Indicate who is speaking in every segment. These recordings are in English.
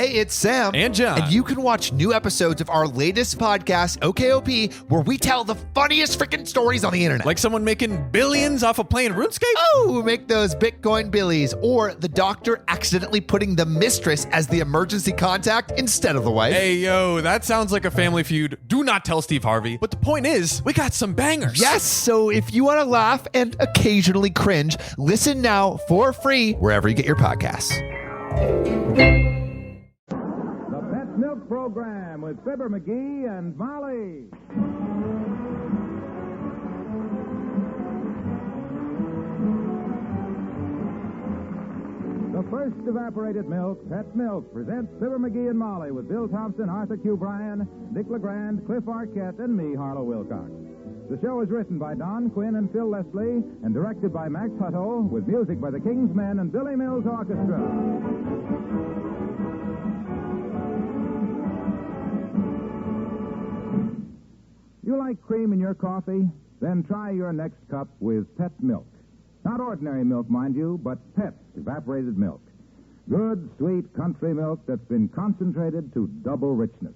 Speaker 1: Hey, it's Sam.
Speaker 2: And John.
Speaker 1: And you can watch new episodes of our latest podcast, OKOP, where we tell the funniest freaking stories on the internet.
Speaker 2: Like someone making billions off of playing RuneScape?
Speaker 1: Oh, make those Bitcoin billies. Or the doctor accidentally putting the mistress as the emergency contact instead of the wife.
Speaker 2: Hey, yo, that sounds like a family feud. Do not tell Steve Harvey. But the point is, we got some bangers.
Speaker 1: Yes, so if you want to laugh and occasionally cringe, listen now for free wherever you get your podcasts.
Speaker 3: The Pet Milk Program with Fibber, MCGee, and Molly. The first evaporated milk, Pet Milk, presents Fibber, MCGee, and Molly with Bill Thompson, Arthur Q. Bryan, Dick LeGrand, Cliff Arquette, and me, Harlow Wilcox. The show is written by Don Quinn and Phil Leslie and directed by Max Hutto with music by the King's Men and Billy Mills Orchestra. You like cream in your coffee? Then try your next cup with Pet Milk. Not ordinary milk, mind you, but Pet evaporated milk. Good, sweet country milk that's been concentrated to double richness.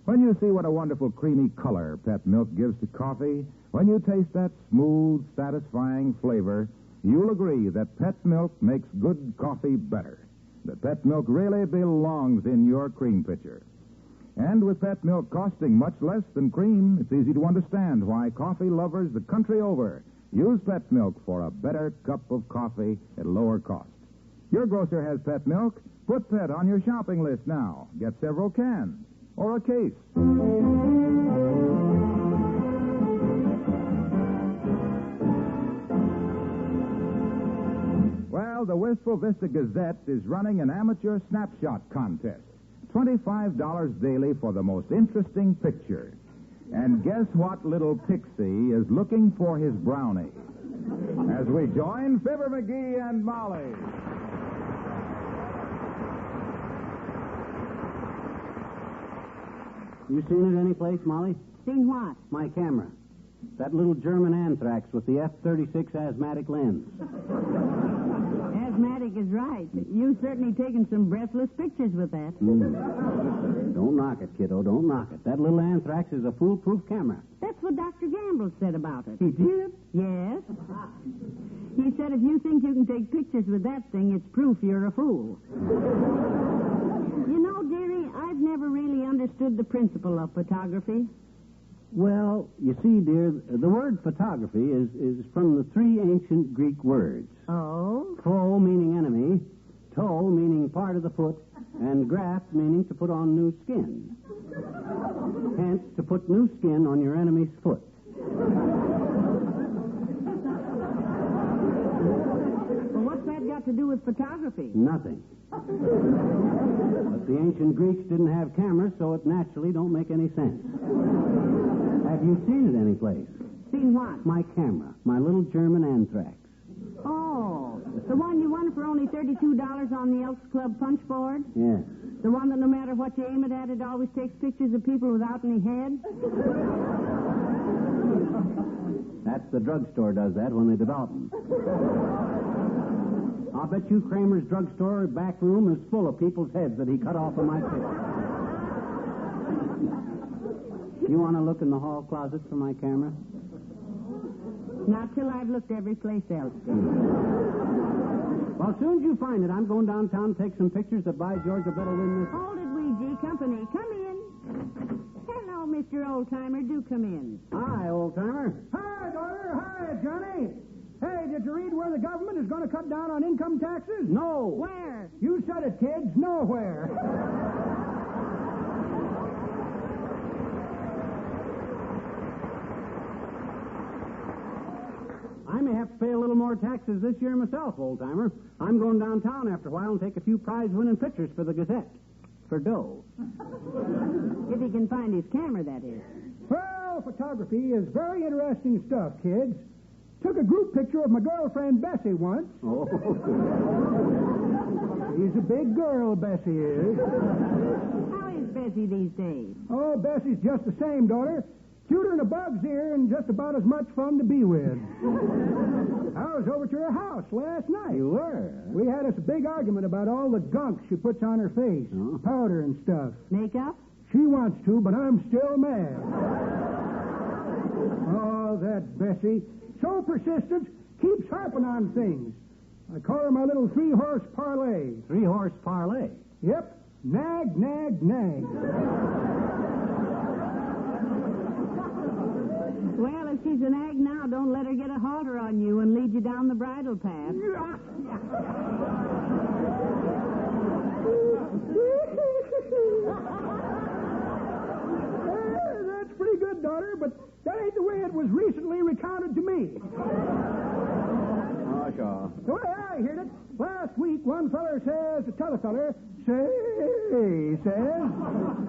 Speaker 3: When you see what a wonderful creamy color Pet Milk gives to coffee, when you taste that smooth, satisfying flavor, you'll agree that Pet Milk makes good coffee better. That Pet Milk really belongs in your cream pitcher. And with Pet Milk costing much less than cream, it's easy to understand why coffee lovers the country over use Pet Milk for a better cup of coffee at lower cost. Your grocer has Pet Milk. Put Pet on your shopping list now. Get several cans or a case. Well, the Wistful Vista Gazette is running an amateur Snapshot contest. $25 daily for the most interesting picture. And guess what little pixie is looking for his brownie? As we join Fibber, MCGee, and Molly.
Speaker 4: You seen it any place, Molly?
Speaker 5: Seen what?
Speaker 4: My camera. That little German anthrax with the F-36 asthmatic lens.
Speaker 5: Asthmatic is right. You've certainly taken some breathless pictures with that.
Speaker 4: Don't knock it, kiddo. Don't knock it. That little anthrax is a foolproof camera.
Speaker 5: That's what Dr. Gamble said about it.
Speaker 4: He did?
Speaker 5: Yes. He said if you think you can take pictures with that thing, it's proof you're a fool. You know, dearie, I've never really understood the principle of photography.
Speaker 4: Well, you see, dear, the word photography is from the three ancient Greek words.
Speaker 5: Oh?
Speaker 4: Pho meaning enemy, toe meaning part of the foot, and graft meaning to put on new skin. Hence, to put new skin on your enemy's foot.
Speaker 5: Well, what's that got to do with photography?
Speaker 4: Nothing. But the ancient Greeks didn't have cameras, so it naturally don't make any sense. Have you seen it any place?
Speaker 5: Seen what?
Speaker 4: My camera, my little German anthrax.
Speaker 5: Oh, the one you won for only $32 on the Elks Club punch board?
Speaker 4: Yes.
Speaker 5: The one that no matter what you aim it at, it always takes pictures of people without any heads?
Speaker 4: That's the drugstore does that when they develop them. I'll bet you Kramer's drugstore back room is full of people's heads that he cut off of my picture. You want to look in the hall closet for my camera?
Speaker 5: Not till I've looked every place else, dear.
Speaker 4: Well, as soon as you find it, I'm going downtown to take some pictures that by George I better win this.
Speaker 5: Hold it, Ouija. Company. Come in. Hello, Mr. Oldtimer. Do come in.
Speaker 4: Hi, old-timer.
Speaker 6: Hi, daughter. Hi, Johnny. Hey, did you read where the government is going to cut down on income taxes?
Speaker 4: No.
Speaker 5: Where?
Speaker 6: You said it, kids. Nowhere.
Speaker 4: I may have to pay a little more taxes this year myself, old-timer. I'm going downtown after a while and take a few prize-winning pictures for the Gazette. For dough.
Speaker 5: If he can find his camera, that is.
Speaker 6: Well, photography is very interesting stuff, kids. Took a group picture of my girlfriend Bessie once.
Speaker 4: Oh.
Speaker 6: She's a big girl, Bessie is.
Speaker 5: How is Bessie these days?
Speaker 6: Oh, Bessie's just the same, daughter. Cuter than a bug's ear and just about as much fun to be with. I was over to her house last night.
Speaker 4: You were?
Speaker 6: We had us a big argument about all the gunk she puts on her face.
Speaker 4: Oh.
Speaker 6: Powder and stuff.
Speaker 5: Makeup?
Speaker 6: She wants to, but I'm still mad. Oh, that Bessie. So persistent, keeps harping on things. I call her my little 3-horse parlay.
Speaker 4: 3-horse parlay.
Speaker 6: Yep. Nag, nag, nag.
Speaker 5: Well, if she's an ag now, don't let her get a halter on you and lead you down the bridle path.
Speaker 6: That's pretty good, daughter, but that ain't the way it was recently recounted to me.
Speaker 4: Oh, sure.
Speaker 6: The way I heard it, last week one feller says to t'other feller, says,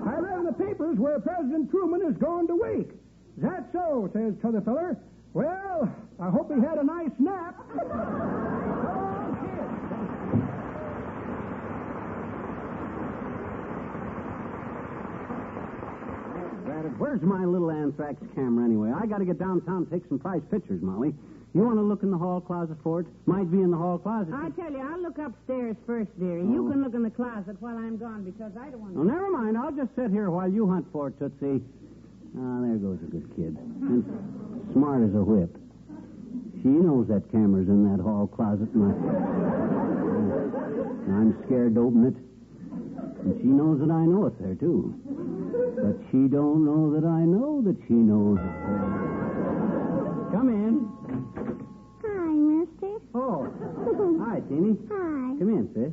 Speaker 6: I read in the papers where President Truman is going to wake. Is that so, says t'other feller. Well, I hope he had a nice nap.
Speaker 4: Where's my little anthrax camera anyway? I got to get downtown and take some prize pictures, Molly. You want to look in the hall closet for it? Might be in the hall closet.
Speaker 5: I tell you, I'll look upstairs first, dearie. You can look in the closet while I'm gone because I don't want to...
Speaker 4: Oh, never mind. I'll just sit here while you hunt for it, Tootsie. Ah, there goes a good kid. And smart as a whip. She knows that camera's in that hall closet. And I'm scared to open it. And she knows that I know it's there, too. But she don't know that I know that she knows it's there. Come in.
Speaker 7: Hi, mister.
Speaker 4: Oh. Hi, Teeny.
Speaker 7: Hi.
Speaker 4: Come in, sis.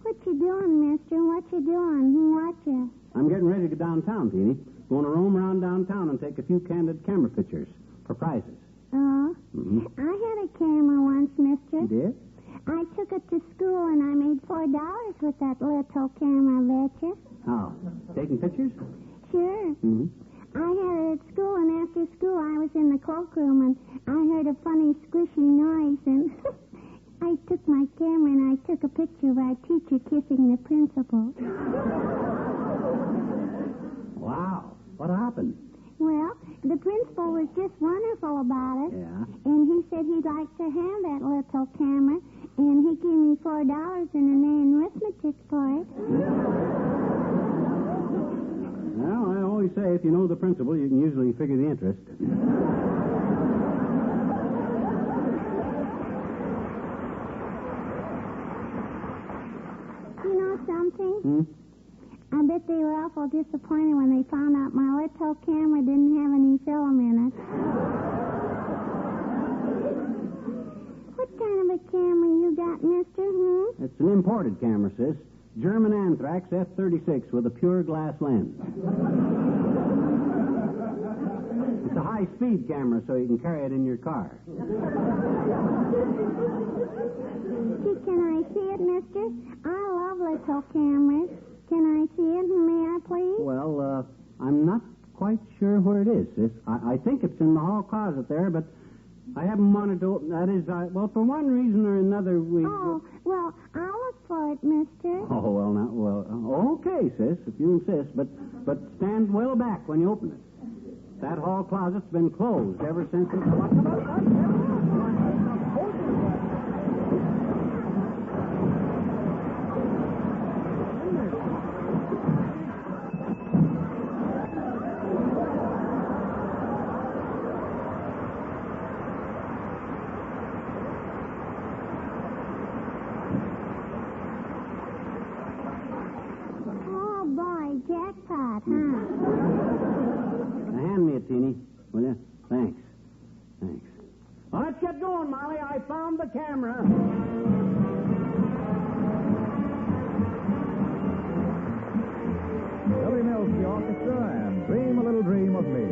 Speaker 7: What you doing, mister? What you doing? What you?
Speaker 4: I'm getting ready to go downtown, Teeny. Going to roam around downtown and take a few candid camera pictures for prizes.
Speaker 7: Oh?
Speaker 4: Mm-hmm.
Speaker 7: I had a camera once, mister.
Speaker 4: You did?
Speaker 7: I took it to school and I made $4 with that little camera, betcha.
Speaker 4: How? Taking pictures?
Speaker 7: Sure.
Speaker 4: Mm-hmm.
Speaker 7: I had it at school, and after school I was in the cloakroom, and I heard a funny squishy noise, and I took my camera and I took a picture of our teacher kissing the principal.
Speaker 4: Wow. What happened?
Speaker 7: Well, the principal was just wonderful about it.
Speaker 4: Yeah.
Speaker 7: And he said he'd like to have that little camera, and he gave me $4 and an A in arithmetic for it.
Speaker 4: Well, I always say if you know the principal, you can usually figure the interest.
Speaker 7: You know something?
Speaker 4: Hmm?
Speaker 7: I bet they were awful disappointed when they found out my little camera didn't have any film in it. What kind of a camera you got, mister?
Speaker 4: It's an imported camera, sis. German Anthrax F-36 with a pure glass lens. It's a high-speed camera, so you can carry it in your car.
Speaker 7: Gee, can I see it, mister? I love little cameras. Can I see it? May I, please?
Speaker 4: Well, I'm not quite sure where it is, sis. I think it's in the hall closet there, but I haven't wanted to open... That is, well, for one reason or another, we...
Speaker 7: Oh, well, I'll look for it, mister.
Speaker 4: Oh, well, now, well, okay, sis, if you insist, but stand well back when you open it. That hall closet's been closed ever since it...
Speaker 7: Oh, boy, jackpot, huh?
Speaker 4: Now, hand me it, Teeny, will you? Thanks. Well, let's get going, Molly. I found the camera.
Speaker 3: Billy Mills, the orchestra, and Dream a Little Dream of Me.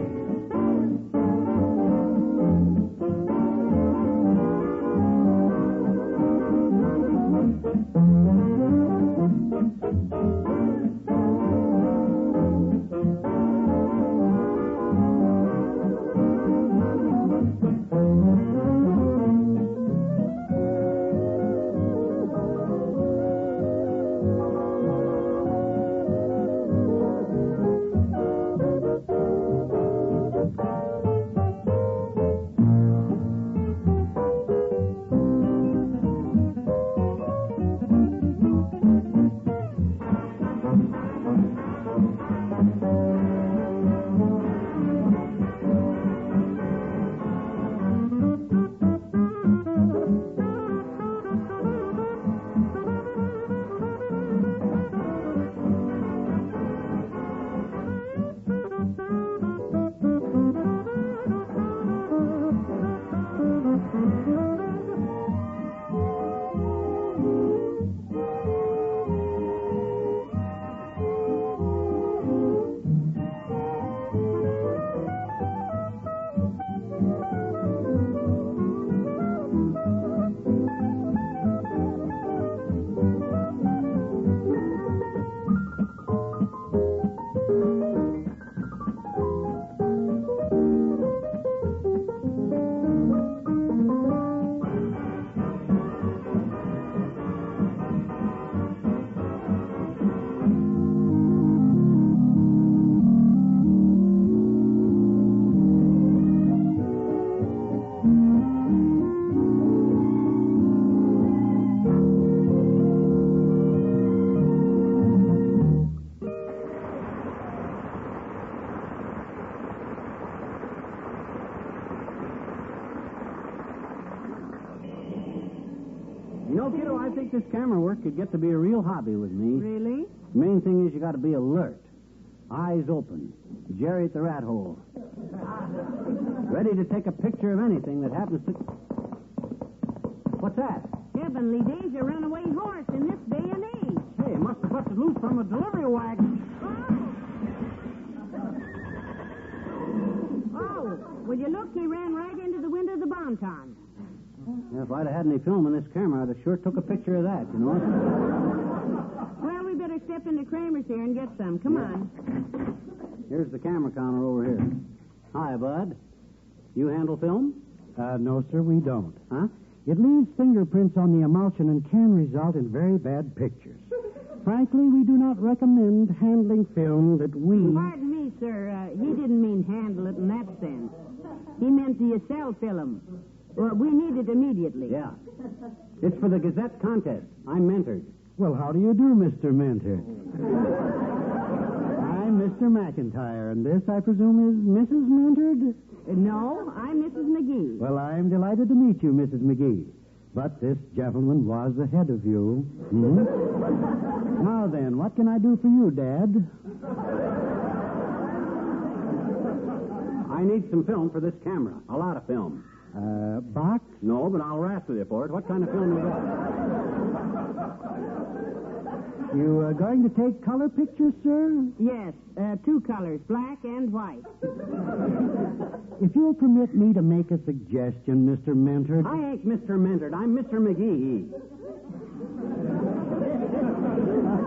Speaker 4: No, kiddo, I think this camera work could get to be a real hobby with me.
Speaker 5: Really?
Speaker 4: The main thing is you got to be alert. Eyes open. Jerry at the rat hole. Ready to take a picture of anything that happens to... What's that?
Speaker 5: Heavenly days, a runaway horse in this day and age.
Speaker 4: Hey, must have busted loose from a delivery wagon.
Speaker 5: Oh, will you look? He ran right into the window of the Bonton.
Speaker 4: Yeah, if I'd have had any film in this camera, I'd have sure took a picture of that, you know.
Speaker 5: Well, we better step into Kramer's here and get some. Come on.
Speaker 4: Here's the camera counter over here. Hi, Bud. You handle film?
Speaker 8: No, sir, we don't.
Speaker 4: Huh?
Speaker 8: It leaves fingerprints on the emulsion and can result in very bad pictures. Frankly, we do not recommend handling film that we...
Speaker 5: Pardon me, sir. He didn't mean handle it in that sense. He meant do you sell film? Well, we need it immediately.
Speaker 4: Yeah. It's for the Gazette contest. I'm mentored.
Speaker 8: Well, how do you do, Mr. Mentor? I'm Mr. McIntyre, and this, I presume, is Mrs. Mentored?
Speaker 5: No, I'm Mrs. McGee.
Speaker 8: Well, I'm delighted to meet you, Mrs. McGee. But this gentleman was ahead of you. Hmm? Now then, what can I do for you, Dad?
Speaker 4: I need some film for this camera. A lot of film.
Speaker 8: Box?
Speaker 4: No, but I'll wrestle you for it. What kind of film you got?
Speaker 8: You going to take color pictures, sir?
Speaker 5: Yes, 2 colors, black and white.
Speaker 8: If you'll permit me to make a suggestion, Mr. Mentor.
Speaker 4: I ain't Mr. Mentored. I'm Mr. McGee.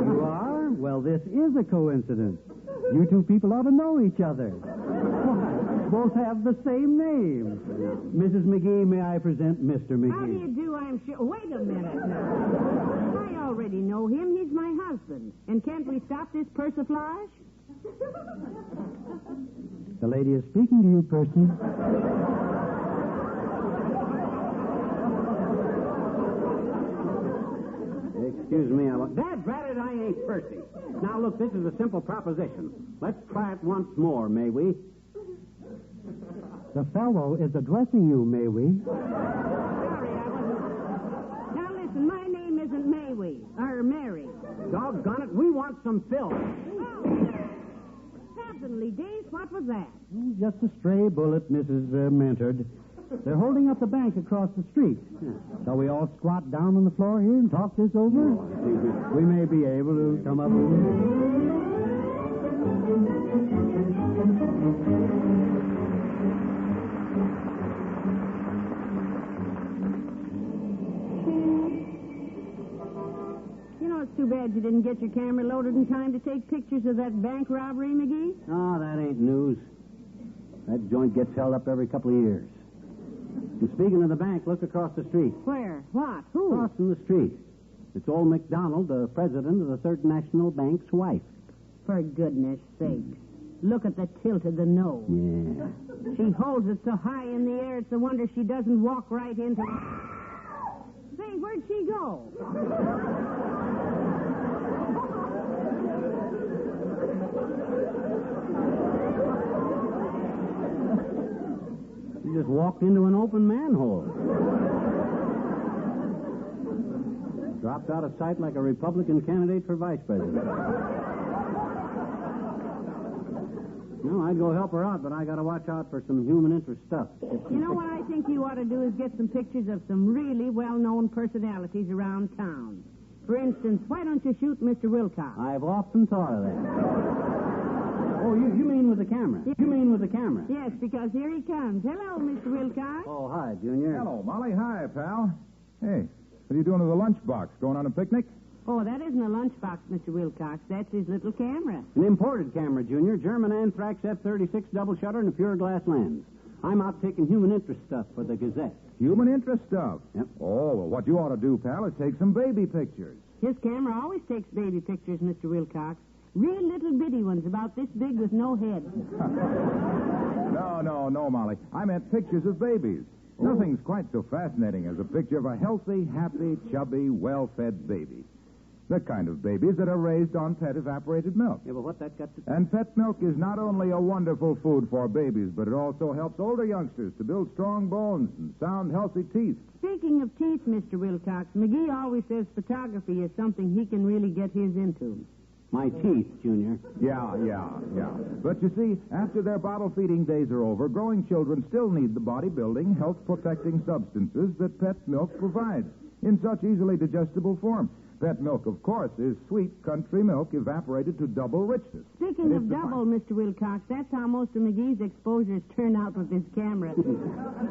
Speaker 8: You are? Well, this is a coincidence. You two people ought to know each other. Both have the same name. Mrs. McGee, may I present Mr. McGee?
Speaker 5: How do you do, I'm sure... Wait a minute now. I already know him. He's my husband. And can't we stop this persiflage?
Speaker 8: The lady is speaking to you, Percy.
Speaker 4: Excuse me, Dad, drat it, I ain't Percy. Now, look, this is a simple proposition. Let's try it once more, may we?
Speaker 8: The fellow is addressing you, may we?
Speaker 5: Sorry, I wasn't... Now, listen, my name isn't Maywee, or Mary.
Speaker 4: Doggone it, we want some film.
Speaker 5: Oh, heavenly days, what was that?
Speaker 8: Just a stray bullet, Mrs. Mentored. They're holding up the bank across the street. Shall we all squat down on the floor here and talk this over? We may be able to come up with...
Speaker 5: It's too bad you didn't get your camera loaded in time to take pictures of that bank robbery, McGee.
Speaker 4: Oh, that ain't news. That joint gets held up every couple of years. And speaking of the bank, look across the street.
Speaker 5: Where? What? Who?
Speaker 4: Crossing the street. It's old McDonald, the president of the Third National Bank's wife.
Speaker 5: For goodness sake. Look at the tilt of the nose.
Speaker 4: Yeah.
Speaker 5: She holds it so high in the air, it's a wonder she doesn't walk right into it. Say, where'd she go?
Speaker 4: She just walked into an open manhole. Dropped out of sight like a Republican candidate for vice president. No, I'd go help her out, but I got to watch out for some human interest stuff.
Speaker 5: You know what I think you ought to do is get some pictures of some really well-known personalities around town. For instance, why don't you shoot Mr. Wilcox?
Speaker 4: I've often thought of that. Oh, you mean with the camera?
Speaker 5: Yeah.
Speaker 4: You mean with the camera?
Speaker 5: Yes, because here he comes. Hello, Mr. Wilcox.
Speaker 4: Oh, hi, Junior.
Speaker 3: Hello, Molly. Hi, pal. Hey, what are you doing with the lunchbox? Going on a picnic?
Speaker 5: Oh, that isn't a lunchbox, Mr. Wilcox. That's his little camera.
Speaker 4: An imported camera, Junior. German Anthrax F-36 double shutter and a pure glass lens. I'm out taking human interest stuff for the Gazette.
Speaker 3: Human interest stuff?
Speaker 4: Yep.
Speaker 3: Oh, well, what you ought to do, pal, is take some baby pictures.
Speaker 5: His camera always takes baby pictures, Mr. Wilcox. Real little bitty ones about this big with no head.
Speaker 3: No, Molly. I meant pictures of babies. Nothing's quite so fascinating as a picture of a healthy, happy, chubby, well-fed baby. The kind of babies that are raised on pet evaporated milk.
Speaker 4: Yeah, but what that got to...
Speaker 3: And pet milk is not only a wonderful food for babies, but it also helps older youngsters to build strong bones and sound, healthy teeth.
Speaker 5: Speaking of teeth, Mr. Wilcox, McGee always says photography is something he can really get his into.
Speaker 4: My teeth, Junior.
Speaker 3: Yeah. But you see, after their bottle-feeding days are over, growing children still need the body-building, health-protecting substances that pet milk provides in such easily digestible form. Pet milk, of course, is sweet country milk evaporated to double richness.
Speaker 5: Speaking of double, Mr. Wilcox, that's how most of McGee's exposures turn out with his camera.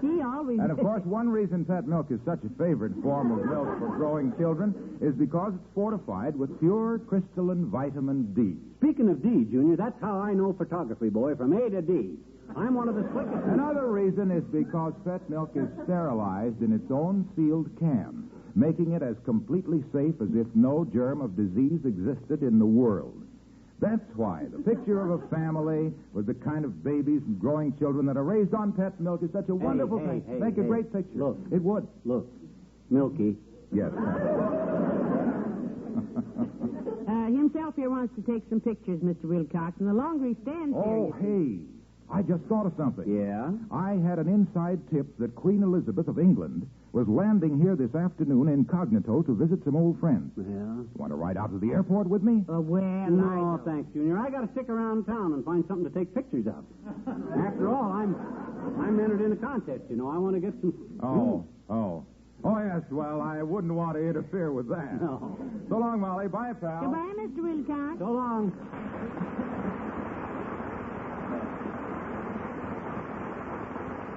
Speaker 5: He always...
Speaker 3: And, of course, one reason pet milk is such a favorite form of milk for growing children is because it's fortified with pure crystalline vitamin D.
Speaker 4: Speaking of D, Junior, that's how I know photography, boy, from A to D. I'm one of the slickest...
Speaker 3: Another reason is because pet milk is sterilized in its own sealed can, making it as completely safe as if no germ of disease existed in the world. That's why the picture of a family with the kind of babies and growing children that are raised on pet milk is such a wonderful thing. Make a great picture.
Speaker 4: Look.
Speaker 3: It would.
Speaker 4: Look. Milky.
Speaker 3: Yes.
Speaker 5: Himself here wants to take some pictures, Mr. Wilcox, and the longer he stands
Speaker 3: Oh,
Speaker 5: here...
Speaker 3: hey. I just thought of something.
Speaker 4: Yeah?
Speaker 3: I had an inside tip that Queen Elizabeth of England was landing here this afternoon incognito to visit some old friends.
Speaker 4: Yeah?
Speaker 3: Want to ride out to the airport with me?
Speaker 4: No, thanks, Junior. I got to stick around town and find something to take pictures of. After all, I'm entered in a contest, you know. I want to get some...
Speaker 3: Oh, yes. Well, I wouldn't want to interfere with that.
Speaker 4: No.
Speaker 3: So long, Molly. Bye, pal.
Speaker 5: Goodbye, Mr. Wilcox.
Speaker 4: So long.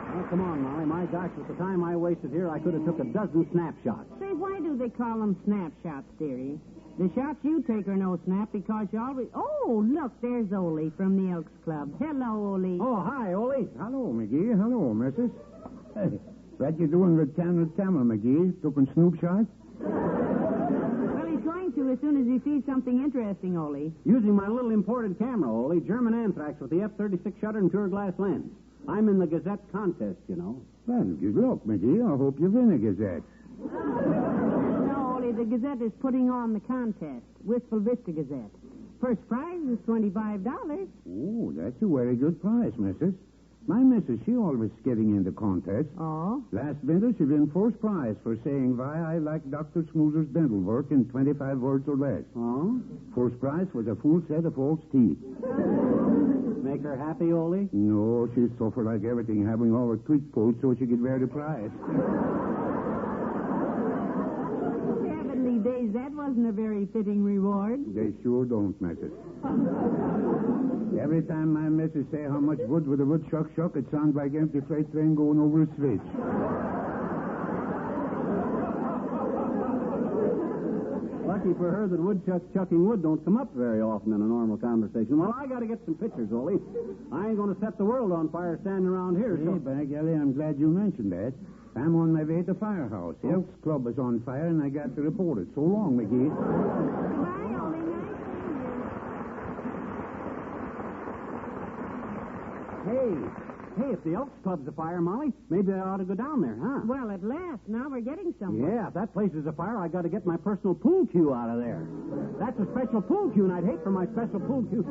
Speaker 4: Oh, come on, Molly. My gosh, with the time I wasted here, I could have took a dozen snapshots.
Speaker 5: Say, why do they call them snapshots, dearie? The shots you take are no snap because you always... Oh, look, there's Ole from the Elks Club. Hello, Ole.
Speaker 4: Oh, hi, Ole.
Speaker 6: Hello, McGee. Hello, missus. Hey, what you doing with Camel McGee? Taking snoop shots?
Speaker 5: Well, he's going to as soon as he sees something interesting, Ole.
Speaker 4: Using my little imported camera, Ole. German Anthrax with the F-36 shutter and pure glass lens. I'm in the Gazette contest, you know.
Speaker 6: Well, good luck, McGee. I hope you win a Gazette.
Speaker 5: No, Ole, the Gazette is putting on the contest. Wistful Vista Gazette. First prize is $25.
Speaker 6: Oh, that's a very good prize, missus. My missus, she always getting into contests.
Speaker 5: Oh?
Speaker 6: Last winter, she won first prize for saying why I like Dr. Smoother's dental work in 25 words or less.
Speaker 4: Oh?
Speaker 6: First prize was a full set of false teeth.
Speaker 4: Make her happy, Ole?
Speaker 6: No, she suffered like everything, having all her tweak pulled so she could wear the prize.
Speaker 5: Heavenly days, that wasn't a very fitting reward.
Speaker 6: They sure don't, missus. Every time my missus say how much wood with a wood shuck, it sounds like empty freight train going over a switch.
Speaker 4: Lucky for her that chucking wood don't come up very often in a normal conversation. Well, I got to get some pictures, Ole. I ain't going to set the world on fire standing around here.
Speaker 6: Hey,
Speaker 4: So...
Speaker 6: by golly, I'm glad you mentioned that. I'm on my way to Firehouse. Elks Club is on fire, and I got to report it. So long, McGee.
Speaker 5: Goodbye, Ole. Nice seeing you.
Speaker 4: Hey, if the Elks Club's afire, Molly, maybe I ought to go down there, huh?
Speaker 5: Well, at last, now we're getting somewhere.
Speaker 4: Yeah, if that place is afire, I got to get my personal pool cue out of there. That's a special pool cue, and I'd hate for my special pool cue.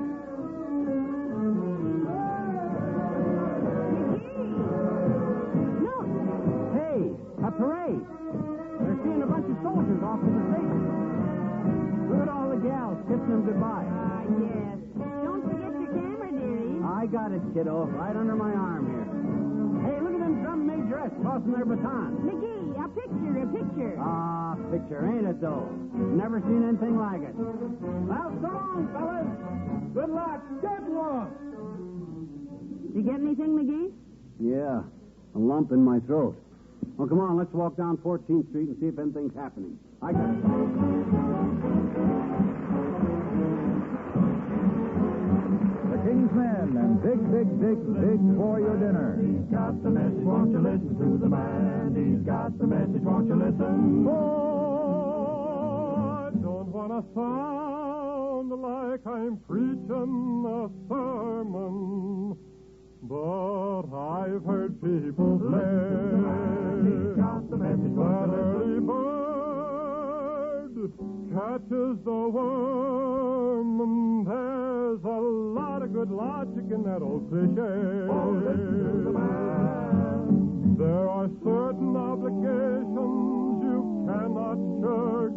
Speaker 5: Look!
Speaker 4: Hey, a parade. They're seeing a bunch of soldiers off to the station. Look at all the gals kissing them goodbye.
Speaker 5: Yes. Don't forget your camera, dearie.
Speaker 4: I got it, kiddo, right under my arm here. Hey, look at them drum majorettes tossing their batons.
Speaker 5: McGee, a picture.
Speaker 4: Ah, picture, ain't it, though? Never seen anything like it. Well, so long, fellas. Good luck. Good luck.
Speaker 5: You get anything, McGee?
Speaker 4: Yeah, a lump in my throat. Well, come on, let's walk down 14th Street and see if anything's happening. I got it.
Speaker 3: The King's Men and dig for your dinner.
Speaker 9: He's got the message, won't you listen to the man? He's got the message, won't you listen?
Speaker 10: Oh, I don't want to sound like I'm preaching a sermon, but I've heard people say
Speaker 9: He's got the message, won't
Speaker 10: that
Speaker 9: you
Speaker 10: early
Speaker 9: listen?
Speaker 10: bird catches the worm, and there's a lot of good logic in that old cliche.
Speaker 9: Oh, listen to the man.
Speaker 10: There are certain obligations you cannot shirk.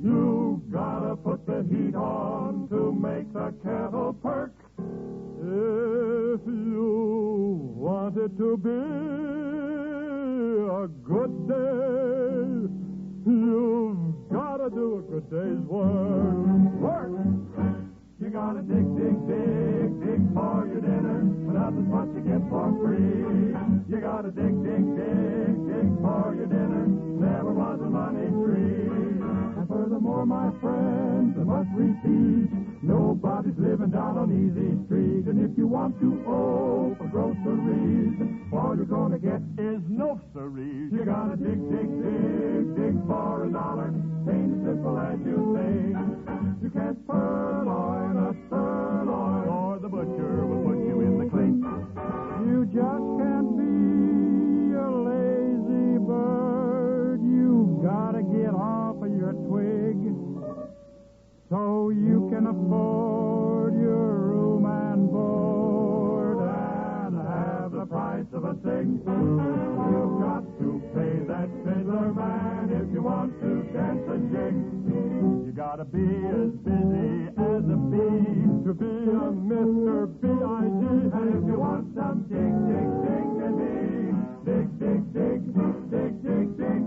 Speaker 9: You gotta put the heat on to make the kettle perk.
Speaker 10: If you want it to be a good day, you've gotta do a good day's work.
Speaker 9: Work! You gotta dig, dig, dig, dig for your dinner, but nothing's what you get for free. You gotta dig, dig, dig, dig for your dinner, never was a money tree. And furthermore, my friends, I must repeat, nobody's living down on easy street. And if you want to owe for groceries, all you're gonna get is no siree. You gotta dig, dig, dig, dig for $1. Ain't as simple as you think. You can't purloin a sirloin, or the butcher will put you in the clink.
Speaker 6: You just can't be a lazy bird. You gotta get off of your twig so you can afford your room and board and have the price of a cig.
Speaker 9: You've got to pay that fiddler man if you want to dance a jig. You gotta be as busy as a bee
Speaker 10: To be a Mr. B.I.G.
Speaker 9: and if you want some dig, dig, dig, and me, dig, dig, dig, dig, dig, dig.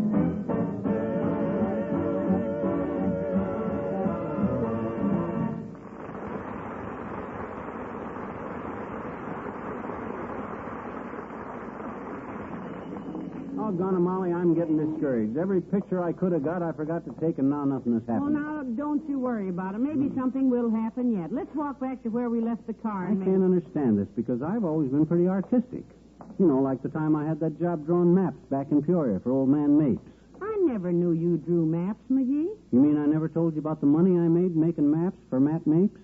Speaker 4: Doggone it, Molly, I'm getting discouraged. Every picture I could have got, I forgot to take, and now nothing has
Speaker 5: Oh,
Speaker 4: happened.
Speaker 5: now, don't you worry about it. Maybe something will happen yet. Let's walk back to where we left the car.
Speaker 4: I
Speaker 5: and
Speaker 4: can't understand this because I've always been pretty artistic. You know, like the time I had that job drawing maps back in Peoria for old man Mapes.
Speaker 5: I never knew you drew maps, McGee.
Speaker 4: You mean I never told you about the money I made making maps for Matt Mapes?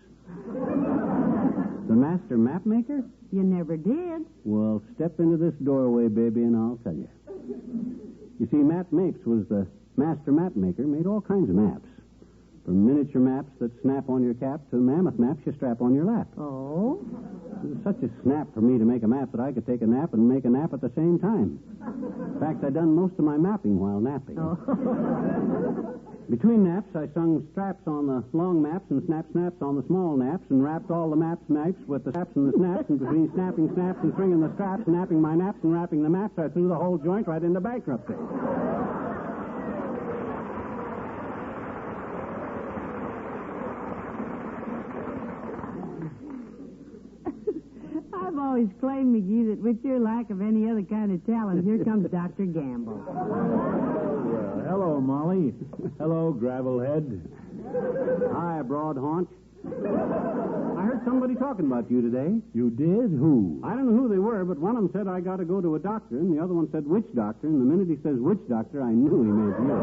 Speaker 4: The master map maker?
Speaker 5: You never did.
Speaker 4: Well, step into this doorway, baby, and I'll tell you. You see, Matt Mapes was the master map maker, made all kinds of maps. From miniature maps that snap on your cap to mammoth maps you strap on your lap.
Speaker 5: Oh?
Speaker 4: It was such a snap for me to make a map that I could take a nap and make a nap at the same time. In fact, I'd done most of my mapping while napping.
Speaker 5: Oh.
Speaker 4: Between naps, I sung straps on the long maps and snaps on the small naps and wrapped all the maps with the straps and the snaps, and between snapping snaps and stringing the straps, napping my naps and wrapping the maps, I threw the whole joint right into bankruptcy.
Speaker 5: I've always claimed, McGee, that with your lack of any other kind of talent, here comes Dr. Gamble.
Speaker 11: Well, hello, Molly. Hello, Gravelhead.
Speaker 4: Hi, Broad Haunch. I heard somebody talking about you today.
Speaker 11: You did? Who?
Speaker 4: I don't know who they were, but one of them said I got to go to a doctor, and the other one said which doctor, and the minute he says which doctor, I knew he meant you.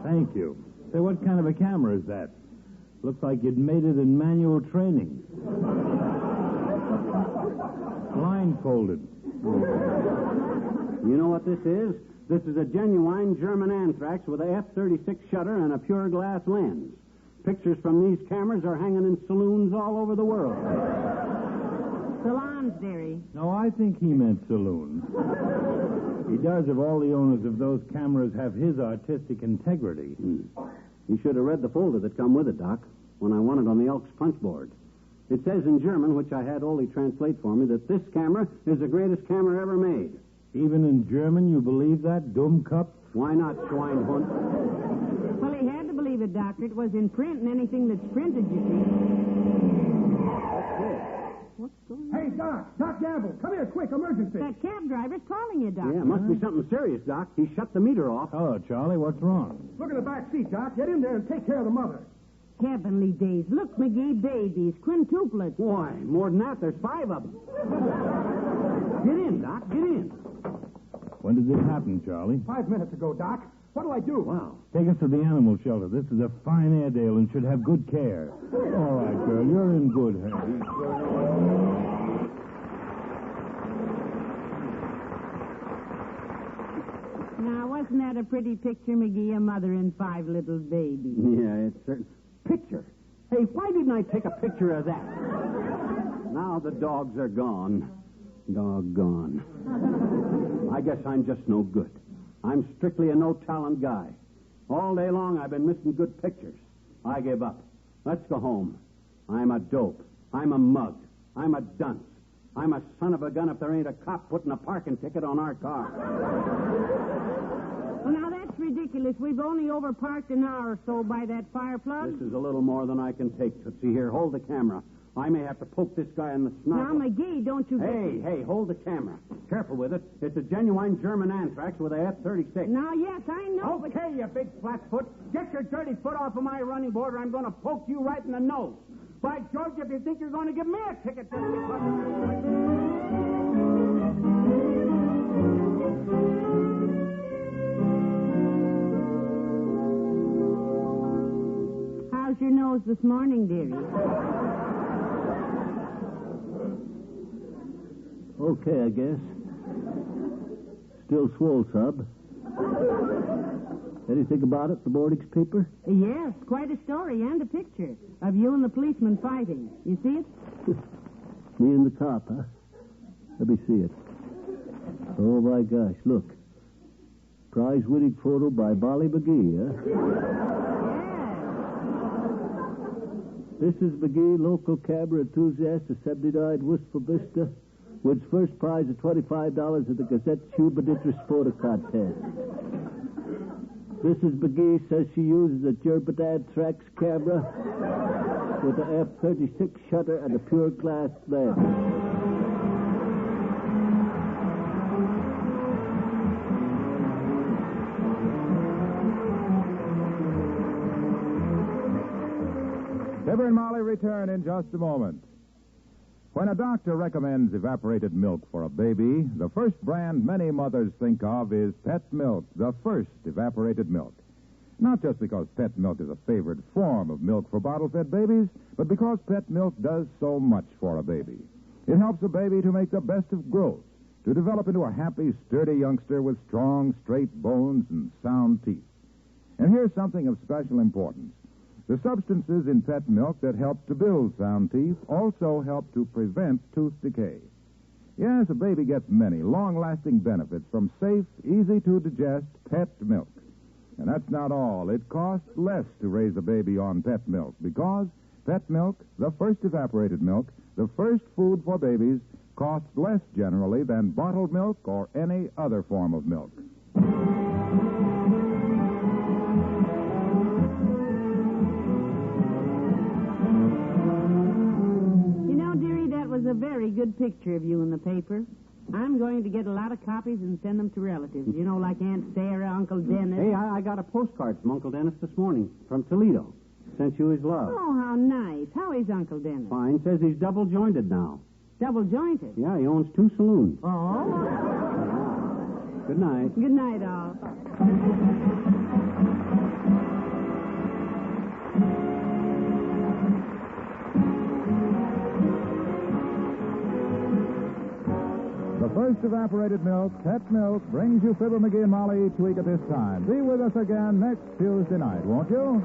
Speaker 11: Thank you. Say, what kind of a camera is that? Looks like you'd made it in manual training. Blindfolded.
Speaker 4: You know what this is? This is a genuine German anthrax with a F-36 shutter and a pure glass lens. Pictures from these cameras are hanging in saloons all over the world.
Speaker 5: Salons, dearie.
Speaker 11: No, I think he meant saloons. He does if all the owners of those cameras have his artistic integrity.
Speaker 4: You should have read the folder that come with it, Doc, when I won it on the Elks punch board. It says in German, which I had Ole translate for me, that this camera is the greatest camera ever made.
Speaker 11: Even in German, you believe that, Dummkopf?
Speaker 4: Why not, Schweinhund?
Speaker 5: Well, he had to believe it, Doctor. It was in print, and anything that's printed, you see. What's going on?
Speaker 6: Hey, Doc Gamble, come here, quick, emergency.
Speaker 5: That cab driver's calling you, Doctor.
Speaker 4: Yeah, must be something serious, Doc. He shut the meter off.
Speaker 11: Hello, Charlie. What's wrong?
Speaker 6: Look in the back seat, Doc. Get in there and take care of the mother.
Speaker 5: Heavenly days. Look, McGee, babies, quintuplets.
Speaker 4: Why, more than that, there's 5 of them. Get in, Doc, get in.
Speaker 11: When did this happen, Charlie?
Speaker 6: 5 minutes ago, Doc. What'll I do?
Speaker 4: Wow.
Speaker 11: Take us to the animal shelter. This is a fine Airedale and should have good care. All right, girl. You're in good hands.
Speaker 5: Now, wasn't that a pretty picture, McGee? A mother and 5 little babies.
Speaker 4: Yeah, it's certain. Picture? Hey, why didn't I take a picture of that? Now the dogs are gone. Doggone. I guess I'm just no good. I'm strictly a no-talent guy. All day long I've been missing good pictures. I give up. Let's go home. I'm a dope. I'm a mug. I'm a dunce. I'm a son of a gun if there ain't a cop putting a parking ticket on our car.
Speaker 5: Well, now, that's ridiculous. We've only overparked an hour or so by that fire plug.
Speaker 4: This is a little more than I can take, Tootsie. Here, hold the camera. I may have to poke this guy in the snout.
Speaker 5: Now, McGee, don't you...
Speaker 4: Hey, hold the camera. Careful with it. It's a genuine German anthrax with a F-36.
Speaker 5: Now, yes, I know,
Speaker 4: Okay, you big flatfoot. Get your dirty foot off of my running board or I'm going to poke you right in the nose. By George, if you think you're going to give me a ticket...
Speaker 5: How's your nose this morning, dearie?
Speaker 8: Okay, I guess. Still swole, Sub. Anything about it, the morning's paper?
Speaker 5: Yes, quite a story and a picture of you and the policeman fighting. You see it?
Speaker 8: Me and the cop, huh? Let me see it. Oh, my gosh, look. Prize-winning photo by Molly McGee, huh? This is McGee, local camera enthusiast of 79 Wistful Vista. Wins first prize of $25 at the Gazette Human Interest Photo Contest. Mrs. McGee says she uses a German anthrax camera with an F-36 shutter and a pure glass lens.
Speaker 3: Fibber and Molly return in just a moment. When a doctor recommends evaporated milk for a baby, the first brand many mothers think of is Pet Milk, the first evaporated milk. Not just because Pet Milk is a favored form of milk for bottle-fed babies, but because Pet Milk does so much for a baby. It helps a baby to make the best of growth, to develop into a happy, sturdy youngster with strong, straight bones and sound teeth. And here's something of special importance. The substances in Pet Milk that help to build sound teeth also help to prevent tooth decay. Yes, a baby gets many long-lasting benefits from safe, easy-to-digest Pet Milk. And that's not all. It costs less to raise a baby on Pet Milk because Pet Milk, the first evaporated milk, the first food for babies, costs less generally than bottled milk or any other form of milk.
Speaker 5: A very good picture of you in the paper. I'm going to get a lot of copies and send them to relatives. You know, like Aunt Sarah, Uncle Dennis.
Speaker 4: Hey, I got a postcard from Uncle Dennis this morning from Toledo. Sent you his love.
Speaker 5: Oh, how nice. How is Uncle Dennis?
Speaker 4: Fine. Says he's double-jointed now.
Speaker 5: Double-jointed?
Speaker 4: Yeah, he owns 2 saloons.
Speaker 5: Oh.
Speaker 4: Good night.
Speaker 5: Good night, all.
Speaker 3: The first evaporated milk, Pet Milk, brings you Fibber, McGee, and Molly each week at this time. Be with us again next Tuesday night, won't you?